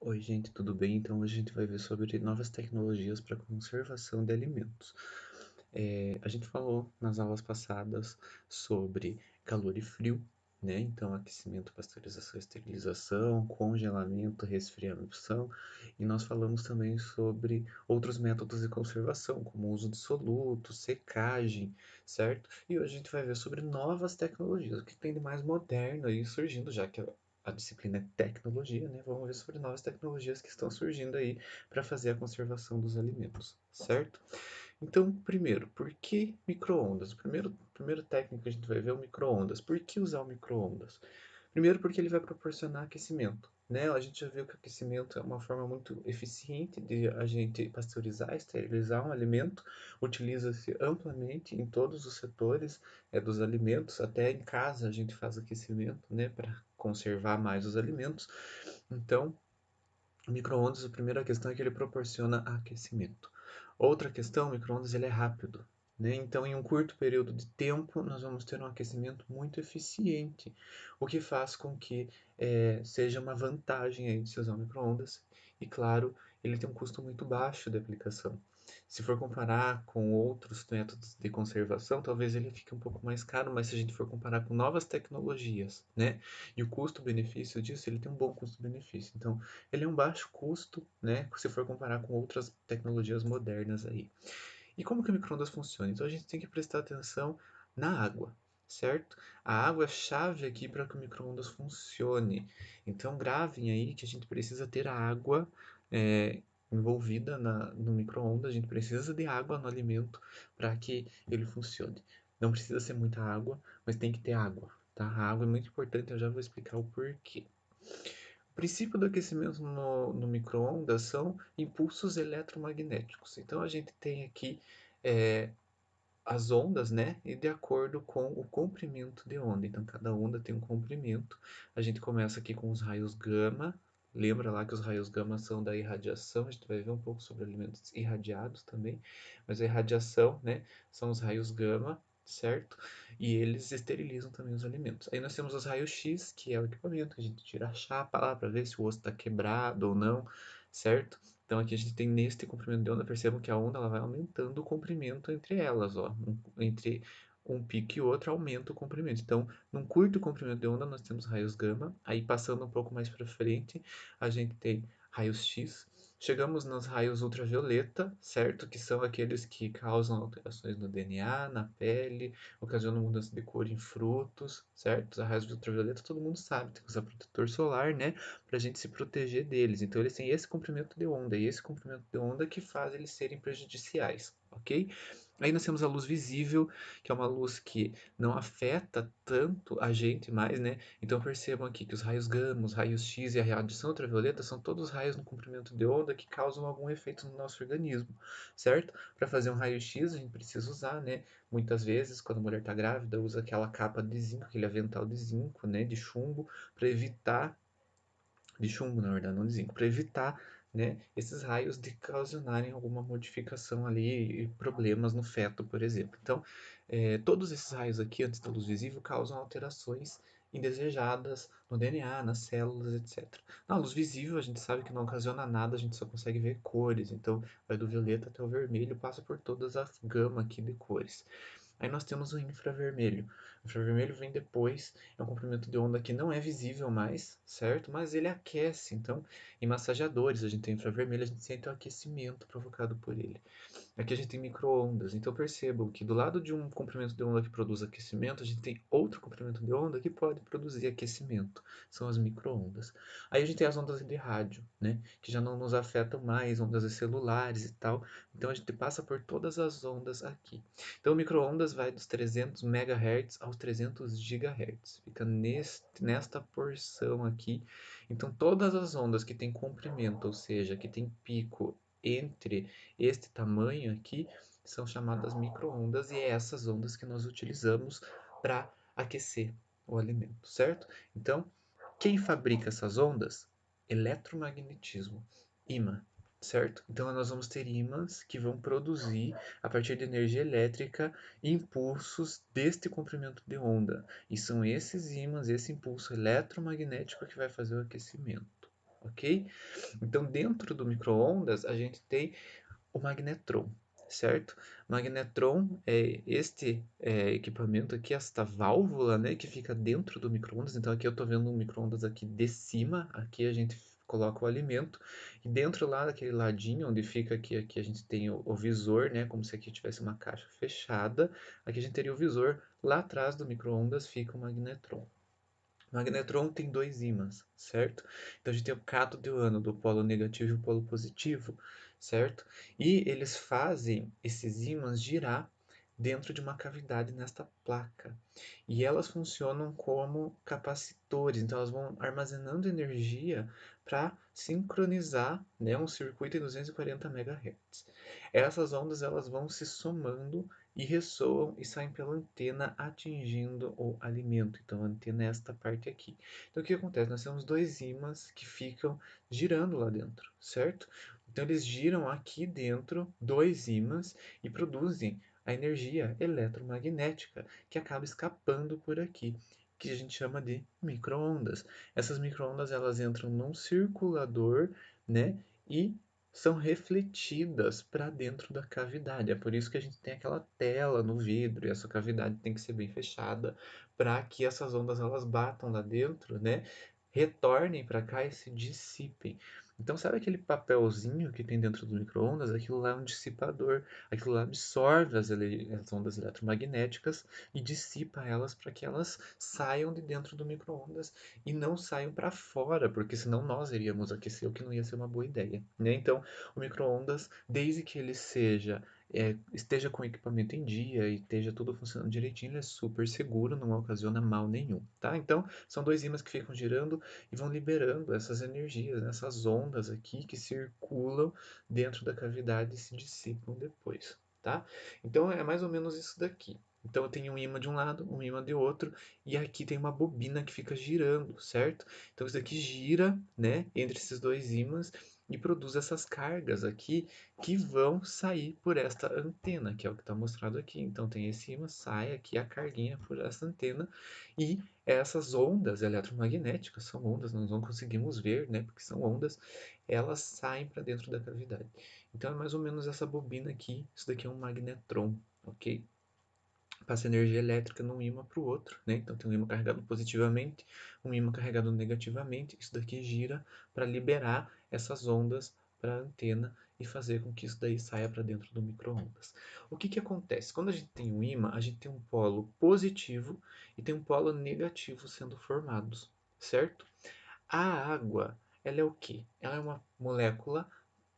Oi, gente, tudo bem? Então, hoje a gente vai ver sobre novas tecnologias para conservação de alimentos. A gente falou nas aulas passadas sobre calor e frio, né? Então, aquecimento, pasteurização, esterilização, congelamento, resfriação, e nós falamos também sobre outros métodos de conservação, como o uso de solutos, secagem, certo? E hoje a gente vai ver sobre novas tecnologias, o que tem de mais moderno aí surgindo, já que a disciplina é tecnologia, né? Vamos ver sobre novas tecnologias que estão surgindo aí para fazer a conservação dos alimentos, certo? Então, primeiro, por que micro-ondas? Primeiro técnico que a gente vai ver é o micro-ondas. Por que usar o micro-ondas? Primeiro, porque ele vai proporcionar aquecimento, né? A gente já viu que o aquecimento é uma forma muito eficiente de a gente pasteurizar, esterilizar um alimento. Utiliza-se amplamente em todos os setores dos alimentos. Até em casa a gente faz aquecimento, né? Para conservar mais os alimentos. Então, o micro-ondas, a primeira questão é que ele proporciona aquecimento. Outra questão, o micro-ondas ele é rápido, né? Então, em um curto período de tempo, nós vamos ter um aquecimento muito eficiente, o que faz com que seja uma vantagem aí de se usar o micro-ondas. E, claro, ele tem um custo muito baixo de aplicação. Se for comparar com outros métodos de conservação, talvez ele fique um pouco mais caro, mas se a gente for comparar com novas tecnologias, né? E o custo-benefício disso, ele tem um bom custo-benefício. Então, ele é um baixo custo, né? Se for comparar com outras tecnologias modernas aí. E como que o micro-ondas funciona? Então a gente tem que prestar atenção na água, certo? A água é chave aqui para que o micro-ondas funcione. Então gravem aí que a gente precisa ter a água é, envolvida no micro-ondas, a gente precisa de água no alimento para que ele funcione. Não precisa ser muita água, mas tem que ter água, tá? A água é muito importante, eu já vou explicar o porquê. O princípio do aquecimento no micro-ondas são impulsos eletromagnéticos. Então a gente tem aqui é, as ondas, né? E de acordo com o comprimento de onda. Então cada onda tem um comprimento. A gente começa aqui com os raios gama. Lembra lá que os raios gama são da irradiação. A gente vai ver um pouco sobre alimentos irradiados também. Mas a irradiação, né? São os raios gama, certo? E eles esterilizam também os alimentos. Aí nós temos os raios X, que é o equipamento que a gente tira a chapa lá para ver se o osso está quebrado ou não, certo? Então aqui a gente tem neste comprimento de onda, percebam que a onda ela vai aumentando o comprimento entre elas, ó, entre um pico e outro aumenta o comprimento. Então, num curto comprimento de onda nós temos raios gama, aí passando um pouco mais para frente, a gente tem raios X. Chegamos nos raios ultravioleta, certo? Que são aqueles que causam alterações no DNA, na pele, ocasionam mudança de cor em frutos, certo? Os raios ultravioleta todo mundo sabe, tem que usar protetor solar, né? Para a gente se proteger deles. Então, eles têm esse comprimento de onda e esse comprimento de onda que faz eles serem prejudiciais, ok? Aí nós temos a luz visível, que é uma luz que não afeta tanto a gente mais, né? Então percebam aqui que os raios gama, os raios X e a radiação ultravioleta são todos raios no comprimento de onda que causam algum efeito no nosso organismo, certo? Para fazer um raio X a gente precisa usar, né? Muitas vezes, quando a mulher está grávida, usa aquela capa de zinco, aquele avental de zinco, né? De chumbo, para evitar de chumbo, na verdade, não de zinco, para evitar, né, esses raios de ocasionarem alguma modificação ali e problemas no feto, por exemplo. Então, todos esses raios aqui, antes da luz visível, causam alterações indesejadas no DNA, nas células, etc. Na luz visível, a gente sabe que não ocasiona nada, a gente só consegue ver cores, então vai do violeta até o vermelho, passa por todas as gamas aqui de cores. Aí nós temos o infravermelho. O infravermelho vem depois, é um comprimento de onda que não é visível mais, certo? Mas ele aquece. Então, em massageadores, a gente tem infravermelho, a gente sente o aquecimento provocado por ele. Aqui a gente tem micro-ondas, então percebam que do lado de um comprimento de onda que produz aquecimento, a gente tem outro comprimento de onda que pode produzir aquecimento, são as micro-ondas. Aí a gente tem as ondas de rádio, né, que já não nos afetam mais, ondas celulares e tal, então a gente passa por todas as ondas aqui. Então o micro-ondas vai dos 300 MHz aos 300 GHz, fica nesta porção aqui. Então todas as ondas que têm comprimento, ou seja, que tem pico entre este tamanho aqui são chamadas micro-ondas e é essas ondas que nós utilizamos para aquecer o alimento, certo? Então, quem fabrica essas ondas? Eletromagnetismo, ímã, certo? Então, nós vamos ter ímãs que vão produzir, a partir de energia elétrica, impulsos deste comprimento de onda. E são esses ímãs, esse impulso eletromagnético que vai fazer o aquecimento, ok? Então, dentro do micro-ondas, a gente tem o magnetron, certo? Magnetron é este equipamento aqui, esta válvula, né, que fica dentro do micro-ondas. Então, aqui eu estou vendo um micro-ondas aqui de cima, aqui a gente coloca o alimento, e dentro lá daquele ladinho, onde fica aqui a gente tem o visor, né, como se aqui tivesse uma caixa fechada, aqui a gente teria o visor, lá atrás do micro-ondas fica o magnetron. O magnetron tem dois ímãs, certo? Então a gente tem o cátodo e o ânodo, o polo negativo e o polo positivo, certo? E eles fazem esses ímãs girar dentro de uma cavidade nesta placa. E elas funcionam como capacitores, então elas vão armazenando energia para sincronizar, né, um circuito em 240 MHz. Essas ondas elas vão se somando e ressoam e saem pela antena atingindo o alimento. Então a antena é esta parte aqui. Então o que acontece? Nós temos dois ímãs que ficam girando lá dentro, certo? Então eles giram aqui dentro dois ímãs e produzem a energia eletromagnética que acaba escapando por aqui, que a gente chama de microondas. Essas microondas elas entram num circulador, né? E são refletidas para dentro da cavidade. É por isso que a gente tem aquela tela no vidro e essa cavidade tem que ser bem fechada para que essas ondas elas batam lá dentro, né? Retornem para cá e se dissipem. Então, sabe aquele papelzinho que tem dentro do micro-ondas? Aquilo lá é um dissipador. Aquilo lá absorve as ondas eletromagnéticas e dissipa elas para que elas saiam de dentro do micro-ondas e não saiam para fora, porque senão nós iríamos aquecer, o que não ia ser uma boa ideia, né? Então, o micro-ondas, desde que ele esteja com o equipamento em dia e esteja tudo funcionando direitinho, ele é super seguro, não ocasiona mal nenhum, tá? Então, são dois ímãs que ficam girando e vão liberando essas energias, né, essas ondas aqui que circulam dentro da cavidade e se dissipam depois, tá? Então, é mais ou menos isso daqui. Então eu tenho um ímã de um lado, um ímã de outro, e aqui tem uma bobina que fica girando, certo? Então isso daqui gira, né, entre esses dois ímãs e produz essas cargas aqui que vão sair por esta antena, que é o que está mostrado aqui. Então tem esse ímã, sai aqui a carguinha por essa antena e essas ondas eletromagnéticas, são ondas, nós não conseguimos ver, né, porque são ondas, elas saem para dentro da cavidade. Então é mais ou menos essa bobina aqui, isso daqui é um magnetron, ok? Passa energia elétrica de um ímã para o outro, né? Então tem um ímã carregado positivamente, um ímã carregado negativamente. Isso daqui gira para liberar essas ondas para a antena e fazer com que isso daí saia para dentro do micro-ondas. O que que acontece? Quando a gente tem um ímã, a gente tem um polo positivo e tem um polo negativo sendo formados, certo? A água, ela é o quê? Ela é uma molécula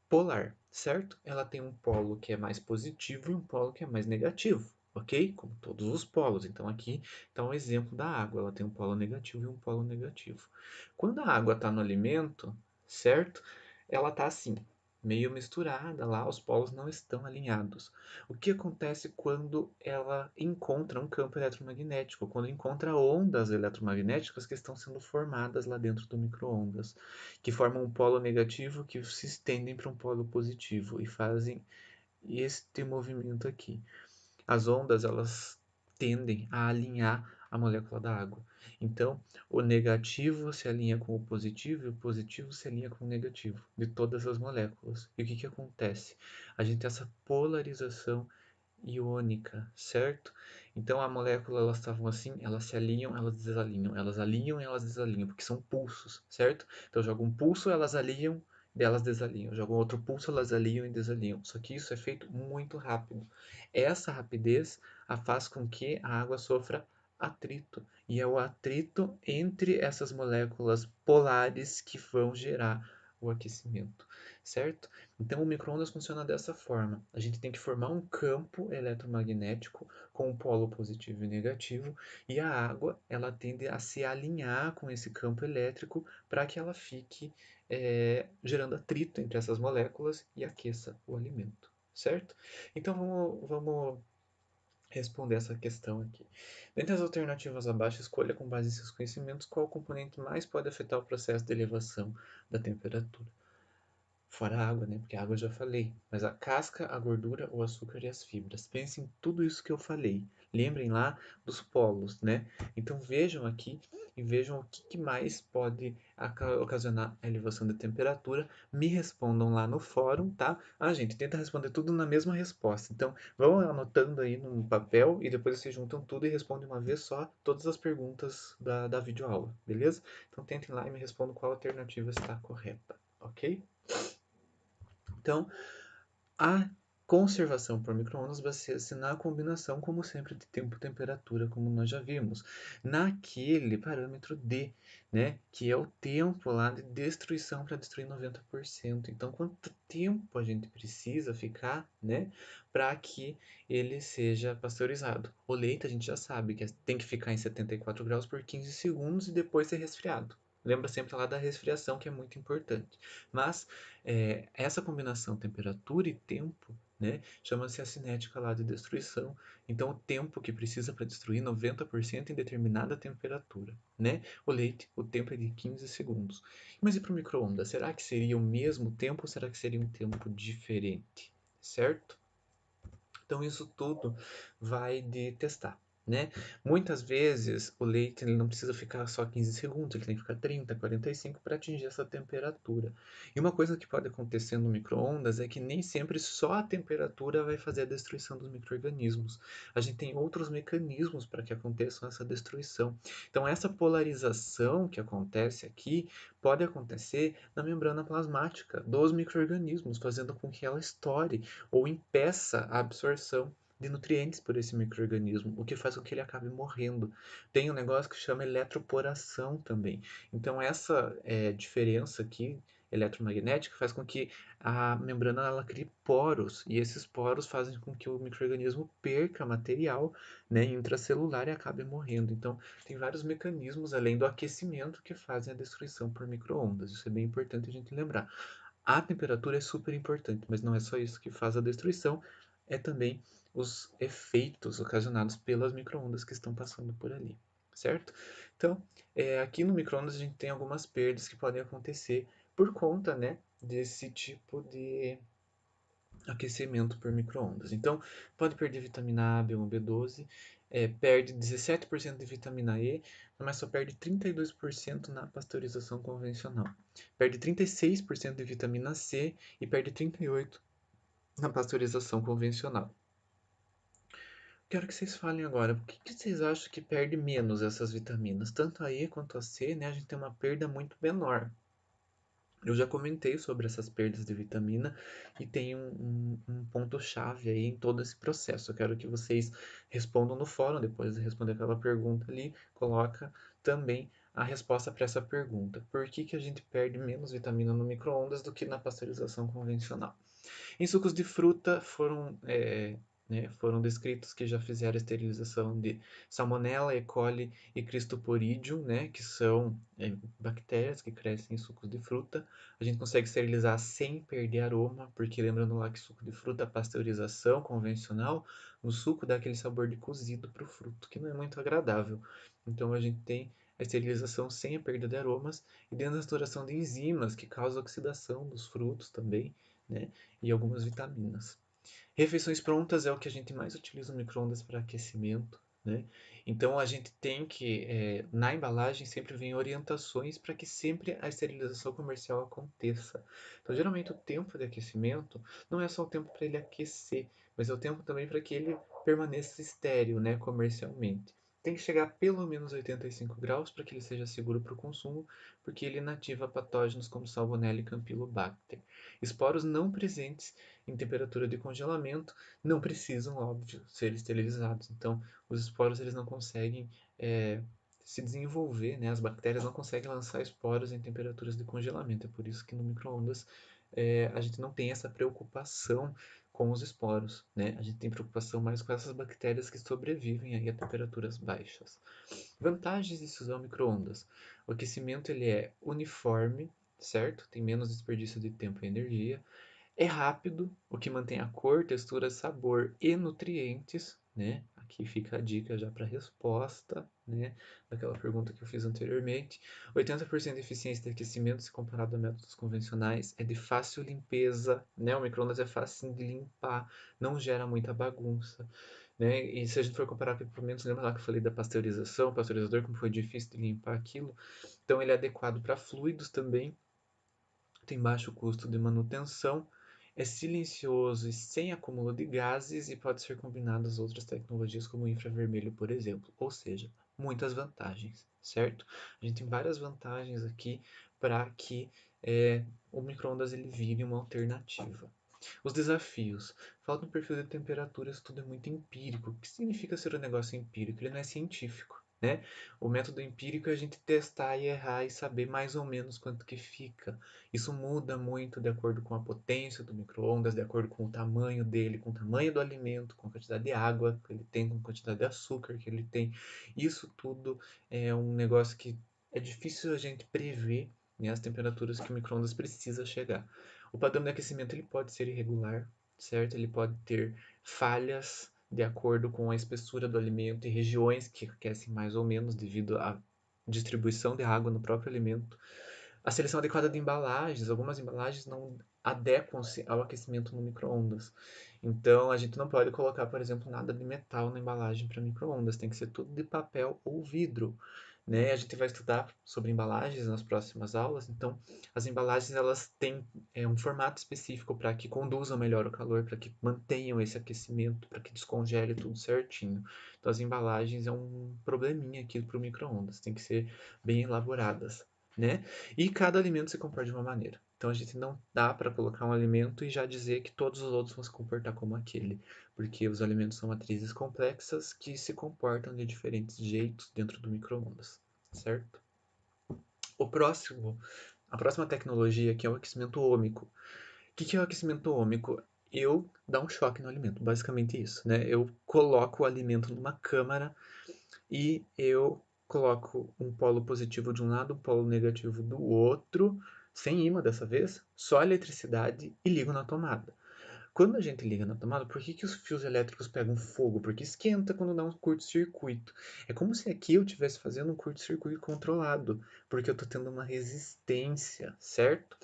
polar, certo? Ela tem um polo que é mais positivo e um polo que é mais negativo, ok? Como todos os polos. Então aqui está um exemplo da água. Ela tem um polo negativo e um polo negativo. Quando a água está no alimento, certo? Ela está assim, meio misturada lá, os polos não estão alinhados. O que acontece quando ela encontra um campo eletromagnético? Quando encontra ondas eletromagnéticas que estão sendo formadas lá dentro do micro-ondas, que formam um polo negativo que se estendem para um polo positivo e fazem este movimento aqui. As ondas elas tendem a alinhar a molécula da água. Então, o negativo se alinha com o positivo e o positivo se alinha com o negativo de todas as moléculas. E o que que acontece? A gente tem essa polarização iônica, certo? Então a molécula elas estavam assim, elas se alinham, elas desalinham, elas alinham e elas desalinham, porque são pulsos, certo? Então eu jogo um pulso, elas alinham, elas desalinham. Eu jogo um outro pulso, elas alinham e desalinham. Só que isso é feito muito rápido. Essa rapidez a faz com que a água sofra atrito. E é o atrito entre essas moléculas polares que vão gerar o aquecimento, certo? Então, o micro-ondas funciona dessa forma. A gente tem que formar um campo eletromagnético com um polo positivo e negativo, e a água ela tende a se alinhar com esse campo elétrico para que ela fique gerando atrito entre essas moléculas e aqueça o alimento, certo? Então, vamos responder essa questão aqui. Dentre as alternativas abaixo, escolha com base em seus conhecimentos qual componente mais pode afetar o processo de elevação da temperatura. Fora a água, né? Porque a água eu já falei. Mas a casca, a gordura, o açúcar e as fibras. Pense em tudo isso que eu falei. Lembrem lá dos polos, né? Então vejam aqui e vejam o que mais pode ocasionar a elevação da temperatura. Me respondam lá no fórum, tá? Ah, gente, tenta responder tudo na mesma resposta. Então, vão anotando aí num papel e depois vocês juntam tudo e respondem uma vez só todas as perguntas da videoaula, beleza? Então, tentem lá e me respondam qual alternativa está correta, ok? Então, a conservação por micro-ondas baseia-se na combinação, como sempre, de tempo e temperatura, como nós já vimos, naquele parâmetro D, né, que é o tempo lá de destruição para destruir 90%. Então, quanto tempo a gente precisa ficar, né, para que ele seja pasteurizado? O leite a gente já sabe que tem que ficar em 74 graus por 15 segundos e depois ser resfriado. Lembra sempre lá da resfriação, que é muito importante. Mas essa combinação temperatura e tempo, né, chama-se a cinética lá de destruição. Então, o tempo que precisa para destruir 90% em determinada temperatura, né? O leite, o tempo é de 15 segundos. Mas e para o micro-ondas? Será que seria o mesmo tempo ou será que seria um tempo diferente? Certo? Então, isso tudo vai de testar, né? Muitas vezes o leite ele não precisa ficar só 15 segundos, ele tem que ficar 30, 45 para atingir essa temperatura. E uma coisa que pode acontecer no micro-ondas é que nem sempre só a temperatura vai fazer a destruição dos micro-organismos. A gente tem outros mecanismos para que aconteça essa destruição. Então, essa polarização que acontece aqui pode acontecer na membrana plasmática dos micro-organismos, fazendo com que ela estoure ou impeça a absorção de nutrientes por esse micro-organismo, o que faz com que ele acabe morrendo. Tem um negócio que chama eletroporação também. Então, essa diferença aqui eletromagnética faz com que a membrana ela crie poros, e esses poros fazem com que o micro-organismo perca material, né, intracelular e acabe morrendo. Então, tem vários mecanismos além do aquecimento que fazem a destruição por micro-ondas. Isso é bem importante a gente lembrar. A temperatura é super importante, mas não é só isso que faz a destruição, é também os efeitos ocasionados pelas microondas que estão passando por ali, certo? Então, aqui no microondas a gente tem algumas perdas que podem acontecer por conta, né, desse tipo de aquecimento por microondas. Então, pode perder vitamina A, B1, B12, perde 17% de vitamina E, mas só perde 32% na pasteurização convencional. Perde 36% de vitamina C e perde 38% na pasteurização convencional. Quero que vocês falem agora, por que vocês acham que perde menos essas vitaminas? Tanto a E quanto a C, né, a gente tem uma perda muito menor. Eu já comentei sobre essas perdas de vitamina e tem um ponto-chave aí em todo esse processo. Eu quero que vocês respondam no fórum, depois de responder aquela pergunta ali, coloca também a resposta para essa pergunta. Por que a gente perde menos vitamina no micro-ondas do que na pasteurização convencional? Em sucos de fruta foram descritos que já fizeram a esterilização de Salmonella, E. coli e Cristosporidium, né, que são bactérias que crescem em sucos de fruta. A gente consegue esterilizar sem perder aroma, porque lembrando lá que suco de fruta, a pasteurização convencional, no suco dá aquele sabor de cozido para o fruto, que não é muito agradável. Então a gente tem a esterilização sem a perda de aromas e denaturação de enzimas que causam oxidação dos frutos também, né? E algumas vitaminas. Refeições prontas é o que a gente mais utiliza no micro-ondas para aquecimento, né? Então a gente tem que, na embalagem, sempre vem orientações para que sempre a esterilização comercial aconteça. Então, geralmente, o tempo de aquecimento não é só o tempo para ele aquecer, mas é o tempo também para que ele permaneça estéril, né, comercialmente. Tem que chegar a pelo menos 85 graus para que ele seja seguro para o consumo, porque ele inativa patógenos como Salmonella e Campylobacter. Esporos não presentes em temperatura de congelamento não precisam, óbvio, ser esterilizados. Então, os esporos eles não conseguem se desenvolver, né? As bactérias não conseguem lançar esporos em temperaturas de congelamento. É por isso que no micro-ondas a gente não tem essa preocupação com os esporos, né? A gente tem preocupação mais com essas bactérias que sobrevivem aí a temperaturas baixas. Vantagens de se usar o micro-ondas. O aquecimento ele é uniforme, certo? Tem menos desperdício de tempo e energia. É rápido, o que mantém a cor, textura, sabor e nutrientes, né? Aqui fica a dica já para a resposta, né? Daquela pergunta que eu fiz anteriormente. 80% de eficiência de aquecimento se comparado a métodos convencionais. É de fácil limpeza, né? O micro-ondas é fácil de limpar, não gera muita bagunça. né? E se a gente for comparar com equipamentos, lembra lá que eu falei da pasteurização, pasteurizador, como foi difícil de limpar aquilo? Então ele é adequado para fluidos também, tem baixo custo de manutenção, é silencioso e sem acúmulo de gases e pode ser combinado às outras tecnologias como o infravermelho, por exemplo. Ou seja, muitas vantagens, certo? A gente tem várias vantagens aqui para que o micro-ondas ele vire uma alternativa. Os desafios. Falta um perfil de temperatura, isso tudo é muito empírico. O que significa ser um negócio empírico? Ele não é científico, né? O método empírico é a gente testar e errar e saber mais ou menos quanto que fica. Isso muda muito de acordo com a potência do micro-ondas, de acordo com o tamanho dele, com o tamanho do alimento, com a quantidade de água que ele tem, com a quantidade de açúcar que ele tem. Isso tudo é um negócio que é difícil a gente prever, né, as temperaturas que o micro-ondas precisa chegar. O padrão de aquecimento ele pode ser irregular, certo? Ele pode ter falhas de acordo com a espessura do alimento e regiões que aquecem mais ou menos devido à distribuição de água no próprio alimento. A seleção adequada de embalagens, algumas embalagens não adequam-se ao aquecimento no micro-ondas. Então, a gente não pode colocar, por exemplo, nada de metal na embalagem para micro-ondas, tem que ser tudo de papel ou vidro, né? A gente vai estudar sobre embalagens nas próximas aulas, então as embalagens elas têm um formato específico para que conduzam melhor o calor, para que mantenham esse aquecimento, para que descongele tudo certinho. Então as embalagens é um probleminha aqui para o micro-ondas, tem que ser bem elaboradas, né? E cada alimento se comporta de uma maneira. Então a gente não dá para colocar um alimento e já dizer que todos os outros vão se comportar como aquele, porque os alimentos são matrizes complexas que se comportam de diferentes jeitos dentro do micro-ondas, certo? A próxima tecnologia aqui é o aquecimento ômico. O que é o aquecimento ômico? Eu dar um choque no alimento, basicamente isso, né? Eu coloco o alimento numa câmara e eu coloco um polo positivo de um lado, um polo negativo do outro, sem ímã dessa vez, só eletricidade e ligo na tomada. Quando a gente liga na tomada, por que que os fios elétricos pegam fogo? Porque esquenta quando dá um curto-circuito. É como se aqui eu estivesse fazendo um curto-circuito controlado, porque eu estou tendo uma resistência, certo?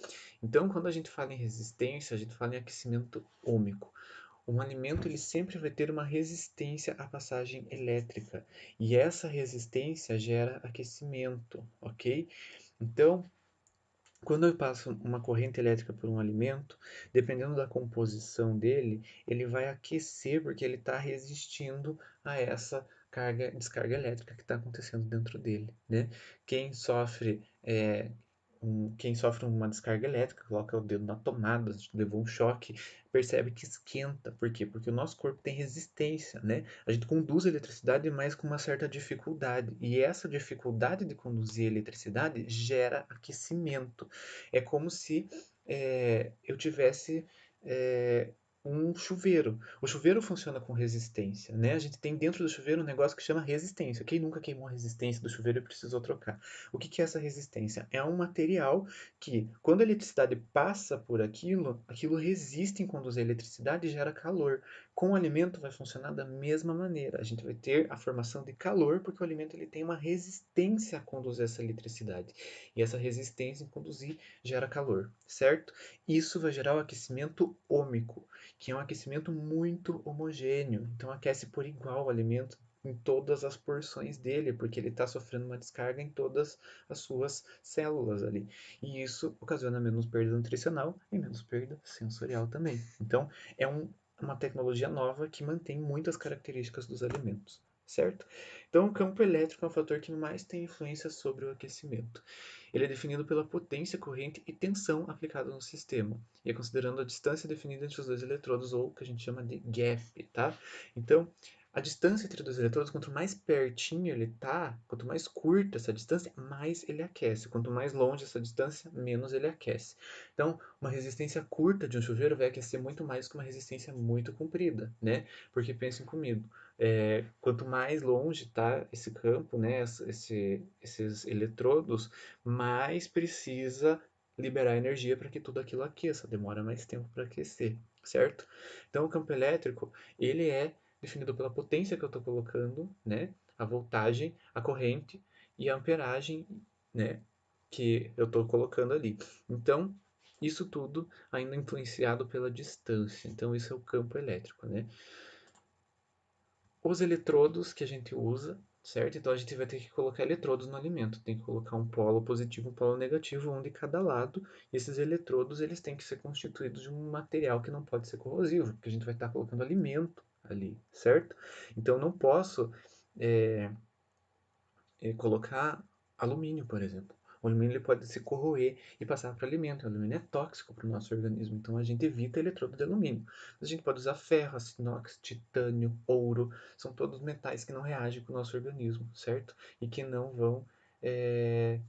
Então, quando a gente fala em resistência, a gente fala em aquecimento ômico. Um alimento ele sempre vai ter uma resistência à passagem elétrica, e essa resistência gera aquecimento, ok? Então, quando eu passo uma corrente elétrica por um alimento, dependendo da composição dele, ele vai aquecer porque ele está resistindo a essa descarga elétrica que está acontecendo dentro dele, né? Quem sofre quem sofre uma descarga elétrica, coloca o dedo na tomada, levou um choque, percebe que esquenta. Por quê? Porque o nosso corpo tem resistência, né? A gente conduz a eletricidade, mas com uma certa dificuldade. E essa dificuldade de conduzir a eletricidade gera aquecimento. É como se eu tivesse um chuveiro. O chuveiro funciona com resistência, né? A gente tem dentro do chuveiro um negócio que chama resistência. Quem nunca queimou a resistência do chuveiro e precisou trocar? O que que é essa resistência? É um material que, quando a eletricidade passa por aquilo, aquilo resiste em conduzir a eletricidade e gera calor. Com o alimento vai funcionar da mesma maneira. A gente vai ter a formação de calor porque o alimento ele tem uma resistência a conduzir essa eletricidade. E essa resistência em conduzir gera calor, certo? Isso vai gerar o aquecimento ômico, que é um aquecimento muito homogêneo. Então aquece por igual o alimento em todas as porções dele, porque ele está sofrendo uma descarga em todas as suas células ali. E isso ocasiona menos perda nutricional e menos perda sensorial também. Então, é uma tecnologia nova que mantém muitas características dos alimentos, certo? Então, o campo elétrico é um fator que mais tem influência sobre o aquecimento. Ele é definido pela potência, corrente e tensão aplicada no sistema, e é considerando a distância definida entre os dois eletrodos, ou o que a gente chama de gap, tá? Então, a distância entre dois eletrodos, quanto mais pertinho ele tá, quanto mais curta essa distância, mais ele aquece. Quanto mais longe essa distância, menos ele aquece. Então, uma resistência curta de um chuveiro vai aquecer muito mais que uma resistência muito comprida, né? Porque pensem comigo, quanto mais longe tá esse campo, né, esses eletrodos, mais precisa liberar energia para que tudo aquilo aqueça. Demora mais tempo para aquecer, certo? Então, o campo elétrico, ele é definido pela potência que eu estou colocando, né? A voltagem, a corrente e a amperagem, né? Que eu estou colocando ali. Então, isso tudo ainda influenciado pela distância. Então, isso é o campo elétrico, né? os eletrodos que a gente usa, certo? Então a gente vai ter que colocar eletrodos no alimento, tem que colocar um polo positivo e um polo negativo, um de cada lado. E esses eletrodos eles têm que ser constituídos de um material que não pode ser corrosivo, porque a gente vai estar colocando alimento ali, certo? Então eu não posso é, colocar alumínio, por exemplo. O alumínio ele pode se corroer e passar para alimento. O alumínio é tóxico para o nosso organismo, então a gente evita eletrodo de alumínio. Mas a gente pode usar ferro, aço inox, titânio, ouro. São todos metais que não reagem com o nosso organismo, certo? E que não vão é,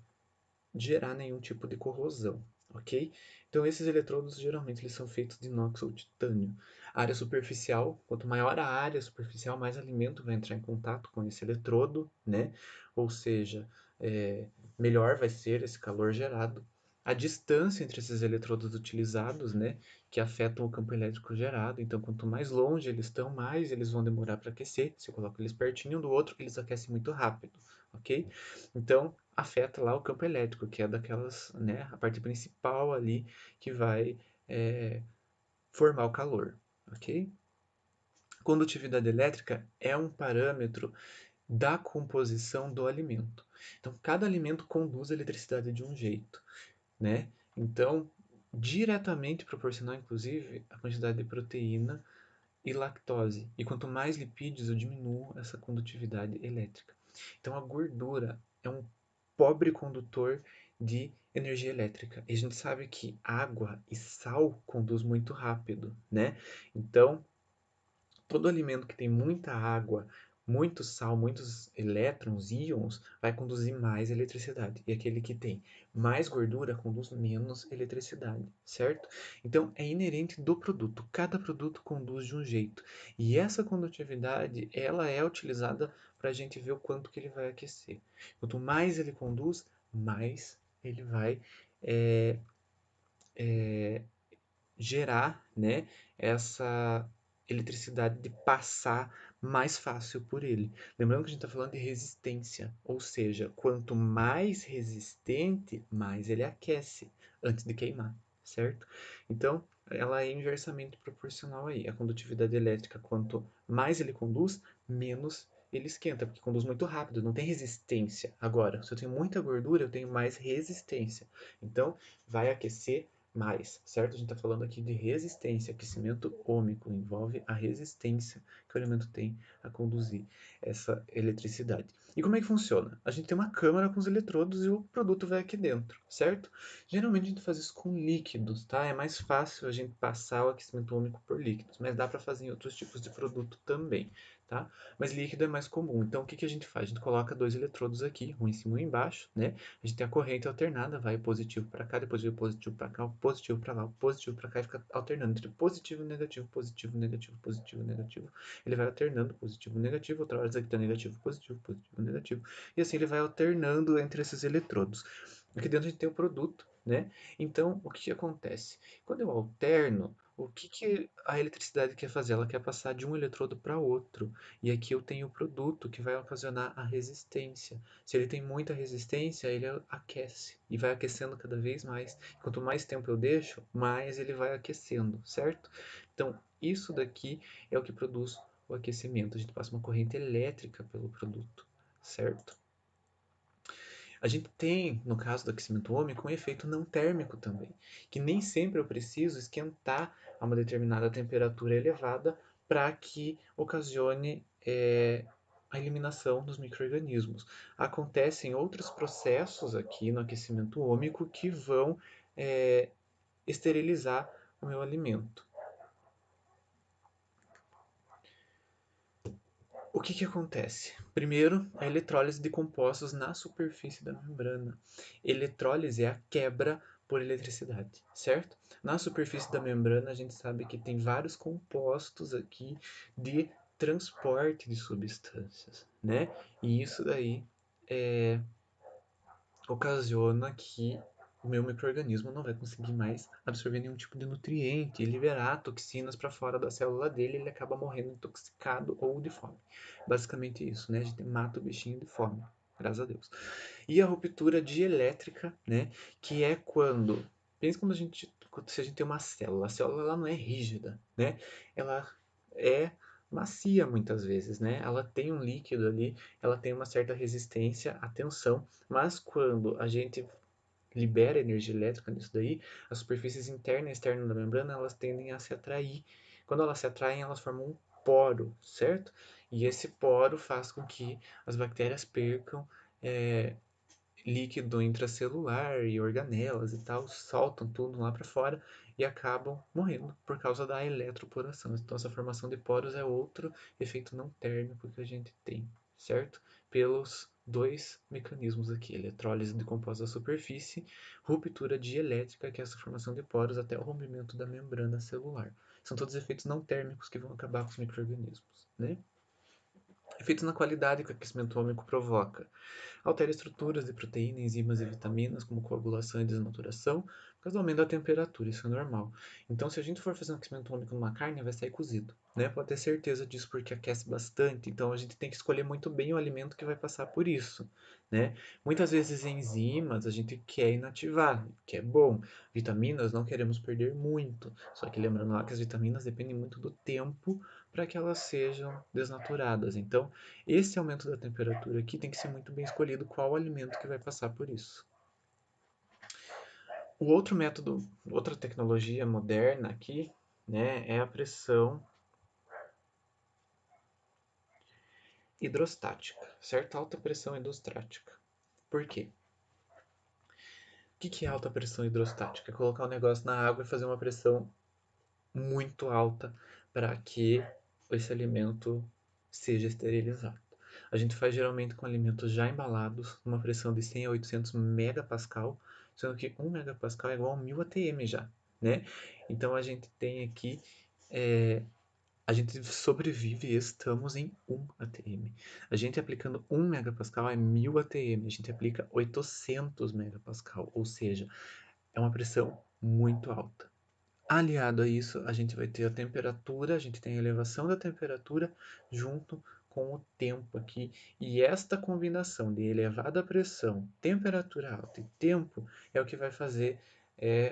gerar nenhum tipo de corrosão, ok? Então esses eletrodos geralmente eles são feitos de inox ou titânio. A área superficial, quanto maior a área superficial, mais alimento vai entrar em contato com esse eletrodo, né? Ou seja, melhor vai ser esse calor gerado. A distância entre esses eletrodos utilizados, né, que afetam o campo elétrico gerado. Então, quanto mais longe eles estão, mais eles vão demorar para aquecer. Se eu coloco eles pertinho um do outro, eles aquecem muito rápido, ok? Então, afeta lá o campo elétrico, que é daquelas, né, a parte principal ali que vai é, formar o calor, ok? Condutividade elétrica é um parâmetro da composição do alimento. Então, cada alimento conduz a eletricidade de um jeito, né? Então, diretamente proporcional, inclusive, a quantidade de proteína e lactose. E quanto mais lipídios, eu diminuo essa condutividade elétrica. Então, a gordura é um pobre condutor de energia elétrica. E a gente sabe que água e sal conduz muito rápido, né? Então, todo alimento que tem muita água, muito sal, muitos elétrons, íons, vai conduzir mais eletricidade. E aquele que tem mais gordura conduz menos eletricidade, certo? Então é inerente do produto. Cada produto conduz de um jeito. E essa condutividade, ela é utilizada para a gente ver o quanto que ele vai aquecer. Quanto mais ele conduz, mais ele vai é, gerar, né, essa eletricidade de passar mais fácil por ele. Lembrando que a gente está falando de resistência, ou seja, quanto mais resistente, mais ele aquece antes de queimar, certo? Então, ela é inversamente proporcional aí. A condutividade elétrica, quanto mais ele conduz, menos ele esquenta, porque conduz muito rápido, não tem resistência. Agora, se eu tenho muita gordura, eu tenho mais resistência. Então, vai aquecer mais, certo? A gente está falando aqui de resistência, aquecimento ôhmico, envolve a resistência que o elemento tem a conduzir essa eletricidade. E como é que funciona? A gente tem uma câmara com os eletrodos e o produto vai aqui dentro, certo? Geralmente a gente faz isso com líquidos, tá? É mais fácil a gente passar o aquecimento ôhmico por líquidos, mas dá para fazer em outros tipos de produto também, tá? Mas líquido é mais comum. Então o que que a gente faz? A gente coloca dois eletrodos aqui, um em cima e um embaixo, né? A gente tem a corrente alternada, vai positivo para cá, depois vem positivo para cá, positivo para lá, positivo para cá e fica alternando entre positivo e negativo, positivo, negativo, positivo, negativo. Ele vai alternando positivo, negativo, outra hora aqui está negativo, positivo, positivo, negativo. E assim ele vai alternando entre esses eletrodos. Aqui dentro a gente tem o produto, né? Então, o que acontece? Quando eu alterno, o que, que a eletricidade quer fazer? Ela quer passar de um eletrodo para outro. E aqui eu tenho o produto que vai ocasionar a resistência. Se ele tem muita resistência, ele aquece e vai aquecendo cada vez mais. Quanto mais tempo eu deixo, mais ele vai aquecendo, certo? Então, isso daqui é o que produz o aquecimento. A gente passa uma corrente elétrica pelo produto, certo? A gente tem, no caso do aquecimento ôhmico, um efeito não térmico também, que nem sempre eu preciso esquentar a uma determinada temperatura elevada para que ocasione a eliminação dos micro-organismos. Acontecem outros processos aqui no aquecimento ôhmico que vão é, esterilizar o meu alimento. O que que acontece? Primeiro, a eletrólise de compostos na superfície da membrana. Eletrólise é a quebra por eletricidade, certo? Na superfície da membrana, a gente sabe que tem vários compostos aqui de transporte de substâncias, né? E isso daí ocasiona que o meu microorganismo não vai conseguir mais absorver nenhum tipo de nutriente e liberar toxinas para fora da célula dele, ele acaba morrendo intoxicado ou de fome. Basicamente isso, né? A gente mata o bichinho de fome, graças a Deus. E a ruptura dielétrica, né? Que é quando, pensa quando se a gente tem uma célula, a célula ela não é rígida, né? Ela é macia muitas vezes, né? Ela tem um líquido ali, ela tem uma certa resistência à tensão, mas quando a gente libera energia elétrica nisso daí, as superfícies interna e externa da membrana, elas tendem a se atrair. Quando elas se atraem, elas formam um poro, certo? E esse poro faz com que as bactérias percam líquido intracelular e organelas e tal, soltam tudo lá para fora e acabam morrendo por causa da eletroporação. Então, essa formação de poros é outro efeito não térmico que a gente tem, certo? Pelos dois mecanismos aqui, eletrólise de compostos da superfície, ruptura dielétrica, que é essa formação de poros até o rompimento da membrana celular. São todos efeitos não térmicos que vão acabar com os micro-organismos, né? Efeitos na qualidade que o aquecimento ômico provoca. Altera estruturas de proteína, enzimas e vitaminas, como coagulação e desnaturação, por causa do aumento da temperatura, isso é normal. Então, se a gente for fazer um aquecimento ômico numa carne, vai sair cozido, né? Pode ter certeza disso, porque aquece bastante. Então, a gente tem que escolher muito bem o alimento que vai passar por isso, né? Muitas vezes, enzimas a gente quer inativar, que é bom. Vitaminas não queremos perder muito. Só que lembrando lá que as vitaminas dependem muito do tempo para que elas sejam desnaturadas. Então, esse aumento da temperatura aqui tem que ser muito bem escolhido qual alimento que vai passar por isso. O outro método, outra tecnologia moderna aqui, né, é a pressão hidrostática, certo? Alta pressão hidrostática. Por quê? O que é alta pressão hidrostática? É colocar o negócio na água e fazer uma pressão muito alta para que esse alimento seja esterilizado. A gente faz geralmente com alimentos já embalados, numa pressão de 100 a 800 megapascal, sendo que 1 megapascal é igual a 1000 atm já, né? Então a gente tem aqui, a gente sobrevive e estamos em 1 atm. A gente aplicando 1 megapascal é 1000 atm, a gente aplica 800 megapascal, ou seja, é uma pressão muito alta. Aliado a isso, a gente vai ter a temperatura, a gente tem a elevação da temperatura junto com o tempo aqui. E esta combinação de elevada pressão, temperatura alta e tempo é o que vai fazer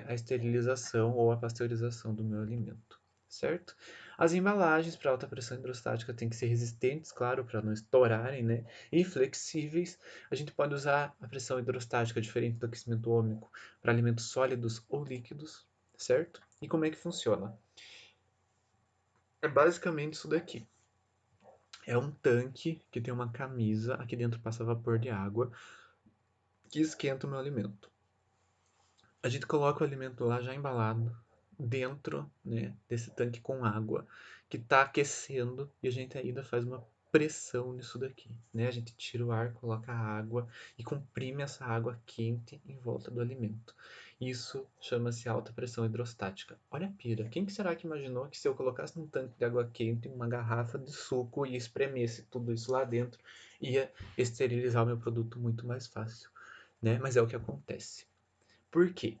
a esterilização ou a pasteurização do meu alimento, certo? As embalagens para alta pressão hidrostática têm que ser resistentes, claro, para não estourarem, né? E flexíveis. A gente pode usar a pressão hidrostática diferente do aquecimento ômico para alimentos sólidos ou líquidos, certo? E como é que funciona? É basicamente isso daqui. É um tanque que tem uma camisa, aqui dentro passa vapor de água, que esquenta o meu alimento. A gente coloca o alimento lá já embalado, dentro, né, desse tanque com água, que está aquecendo, e a gente ainda faz uma pressão nisso daqui, né? A gente tira o ar, coloca a água e comprime essa água quente em volta do alimento. Isso chama-se alta pressão hidrostática. Olha a pira, quem que será que imaginou que se eu colocasse num tanque de água quente uma garrafa de suco e espremesse tudo isso lá dentro, ia esterilizar o meu produto muito mais fácil, né? Mas é o que acontece. Por quê?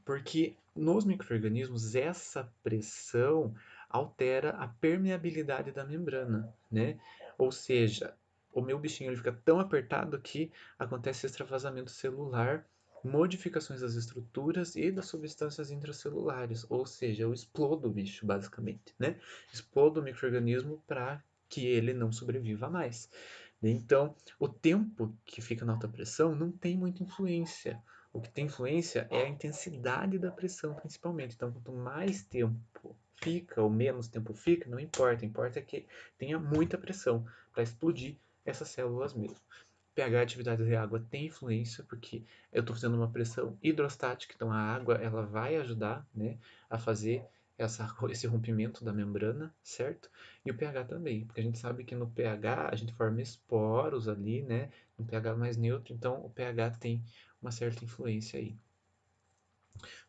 Porque nos micro-organismos essa pressão altera a permeabilidade da membrana, né? Ou seja, o meu bichinho ele fica tão apertado que acontece extravasamento celular, modificações das estruturas e das substâncias intracelulares, ou seja, eu explodo o bicho, basicamente, né? Explodo o micro-organismo para que ele não sobreviva mais. Então, o tempo que fica na alta pressão não tem muita influência. O que tem influência é a intensidade da pressão, principalmente. Então, quanto mais tempo fica ou menos tempo fica, não importa. Importa é que tenha muita pressão para explodir essas células mesmo. pH, atividade da água tem influência, porque eu estou fazendo uma pressão hidrostática, então a água ela vai ajudar, né, a fazer esse rompimento da membrana, certo? E o pH também, porque a gente sabe que no pH a gente forma esporos ali, né, no pH mais neutro, então o pH tem uma certa influência aí.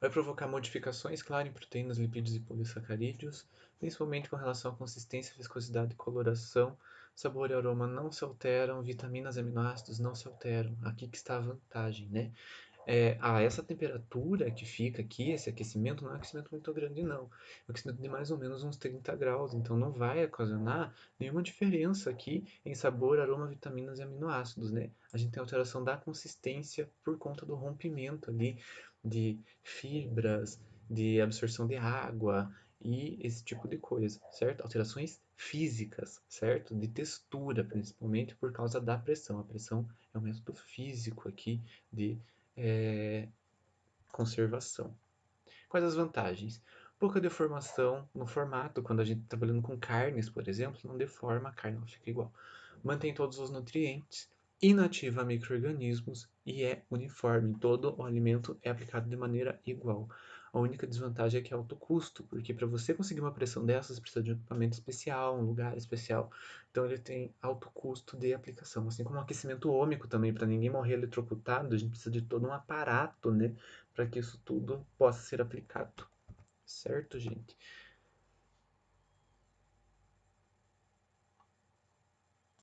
Vai provocar modificações, claro, em proteínas, lipídios e polissacarídeos, principalmente com relação à consistência, viscosidade e coloração. Sabor e aroma não se alteram, vitaminas e aminoácidos não se alteram. Aqui que está a vantagem, né? Essa temperatura que fica aqui, esse aquecimento, não é um aquecimento muito grande, não. É um aquecimento de mais ou menos uns 30 graus, então não vai ocasionar nenhuma diferença aqui em sabor, aroma, vitaminas e aminoácidos, né? A gente tem alteração da consistência por conta do rompimento ali de fibras, de absorção de água e esse tipo de coisa, certo? Alterações físicas, certo? De textura, principalmente por causa da pressão. A pressão é um método físico aqui de conservação. Quais as vantagens? Pouca deformação no formato, quando a gente está trabalhando com carnes, por exemplo, não deforma a carne, ela fica igual. Mantém todos os nutrientes, inativa micro-organismos e é uniforme. Todo o alimento é aplicado de maneira igual. A única desvantagem é que é alto custo, porque para você conseguir uma pressão dessas, precisa de um equipamento especial, um lugar especial. Então ele tem alto custo de aplicação, assim como o aquecimento ômico também, para ninguém morrer eletrocutado, a gente precisa de todo um aparato, né, para que isso tudo possa ser aplicado. Certo, gente?